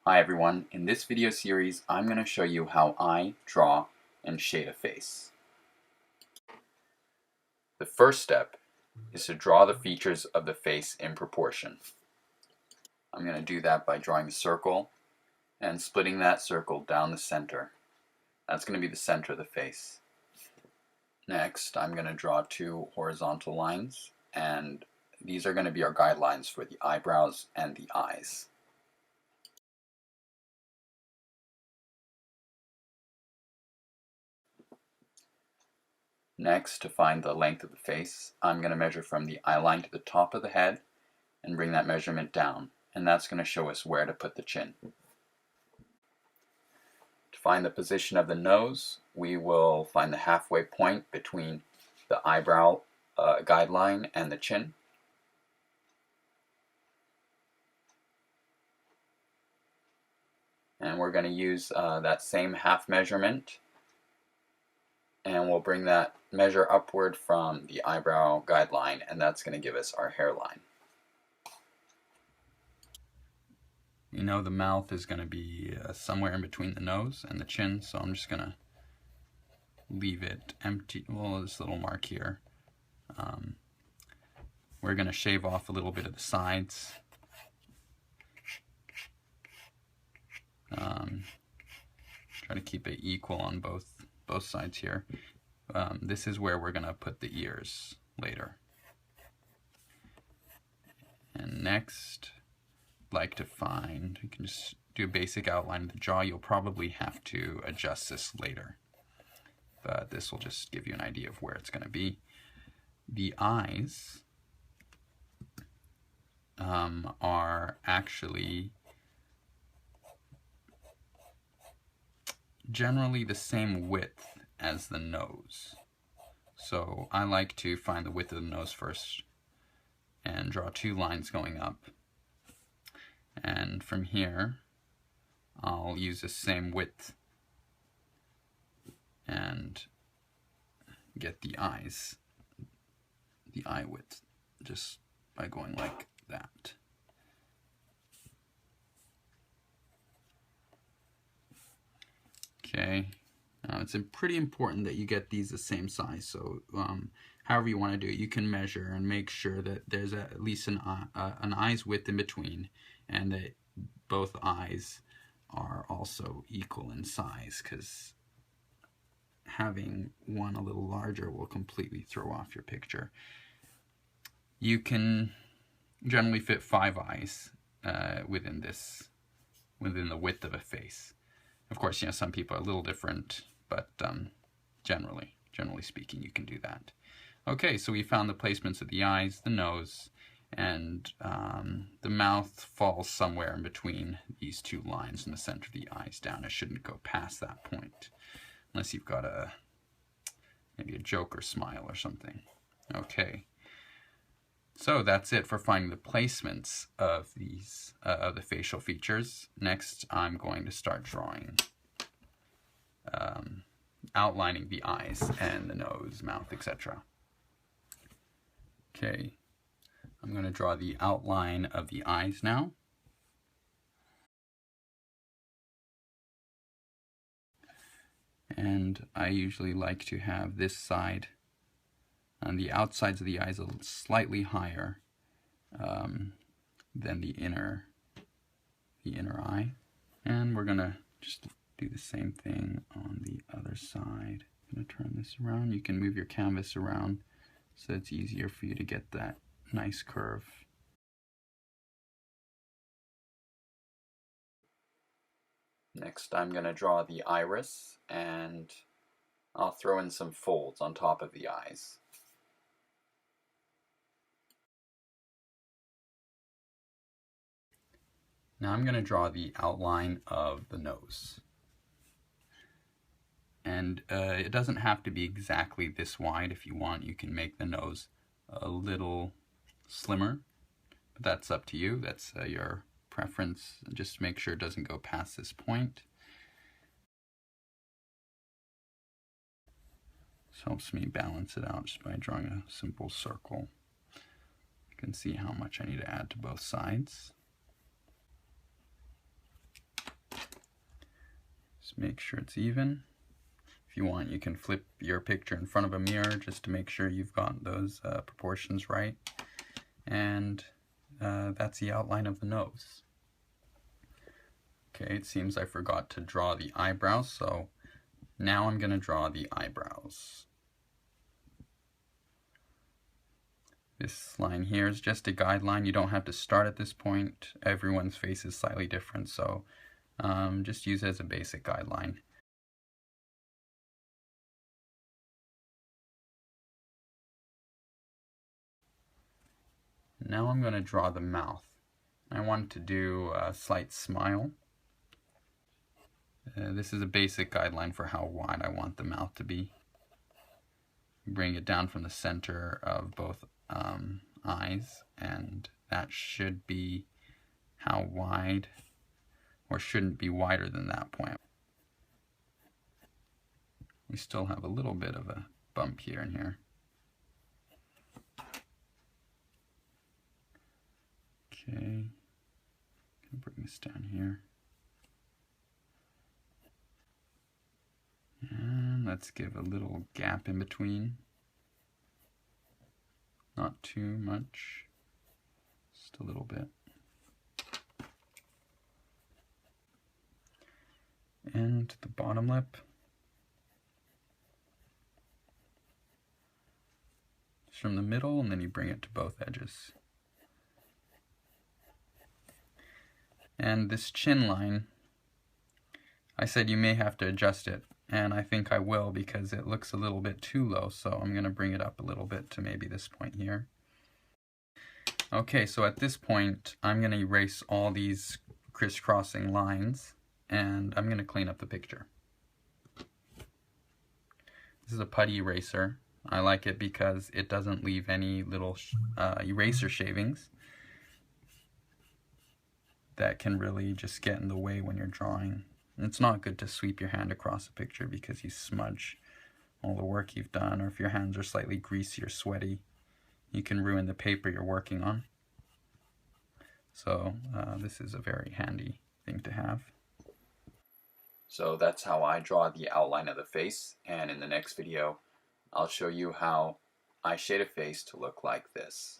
Hi everyone, in this video series I'm going to show you how I draw and shade a face. The first step is to draw the features of the face in proportion. I'm going to do that by drawing a circle and splitting that circle down the center. That's going to be the center of the face. Next, I'm going to draw two horizontal lines, and these are going to be our guidelines for the eyebrows and the eyes. Next, to find the length of the face, I'm going to measure from the eye line to the top of the head and bring that measurement down, and that's going to show us where to put the chin. To find the position of the nose, we will find the halfway point between the eyebrow guideline and the chin. And we're going to use that same half measurement, and we'll bring that measure upward from the eyebrow guideline, and that's going to give us our hairline. You know the mouth is going to be somewhere in between the nose and the chin, so I'm just going to leave it empty. Well, this little mark here. We're going to shave off a little bit of the sides. Try to keep it equal on both sides here. This is where we're going to put the ears later. And next, like to find, you can just do a basic outline of the jaw. You'll probably have to adjust this later, but this will just give you an idea of where it's going to be. The eyes are actually generally the same width as the nose. So I like to find the width of the nose first and draw two lines going up. And from here, I'll use the same width and get the eyes, the eye width, just by going like that. Okay, now it's pretty important that you get these the same size, so however you want to do it, you can measure and make sure that there's at least an eye's width in between, and that both eyes are also equal in size, because having one a little larger will completely throw off your picture. You can generally fit 5 eyes within the width of a face. Of course, you know, some people are a little different, but generally speaking, you can do that. Okay, so we found the placements of the eyes, the nose, and the mouth falls somewhere in between these two lines in the center of the eyes down. It shouldn't go past that point, unless you've got maybe a Joker smile or something. Okay, so that's it for finding the placements of these of the facial features. Next, I'm going to start drawing, outlining the eyes and the nose, mouth, etc. Okay, I'm going to draw the outline of the eyes now. And I usually like to have this side on the outsides of the eyes slightly higher than the inner eye. And we're going to just do the same thing on the other side. I'm going to turn this around. You can move your canvas around so it's easier for you to get that nice curve. Next, I'm going to draw the iris, and I'll throw in some folds on top of the eyes. Now I'm going to draw the outline of the nose. And it doesn't have to be exactly this wide. If you want, you can make the nose a little slimmer, but that's up to you. That's your preference. Just make sure it doesn't go past this point. This helps me balance it out just by drawing a simple circle. You can see how much I need to add to both sides. Just make sure it's even. If you want, you can flip your picture in front of a mirror just to make sure you've got those proportions right. And that's the outline of the nose. Okay, it seems I forgot to draw the eyebrows, so now I'm going to draw the eyebrows. This line here is just a guideline. You don't have to start at this point. Everyone's face is slightly different, so just use it as a basic guideline. Now I'm going to draw the mouth. I want to do a slight smile. This is a basic guideline for how wide I want the mouth to be. Bring it down from the center of both eyes, and that should be how wide, or shouldn't be wider than that point. We still have a little bit of a bump here and here. Okay, bring this down here. And let's give a little gap in between. Not too much, just a little bit. And the bottom lip. Just from the middle, and then you bring it to both edges. And this chin line, I said you may have to adjust it, and I think I will because it looks a little bit too low, so I'm going to bring it up a little bit to maybe this point here. Okay, so at this point, I'm going to erase all these crisscrossing lines, and I'm going to clean up the picture. This is a putty eraser. I like it because it doesn't leave any little eraser shavings that can really just get in the way when you're drawing. And it's not good to sweep your hand across a picture because you smudge all the work you've done, or if your hands are slightly greasy or sweaty, you can ruin the paper you're working on. So this is a very handy thing to have. So that's how I draw the outline of the face, and in the next video I'll show you how I shade a face to look like this.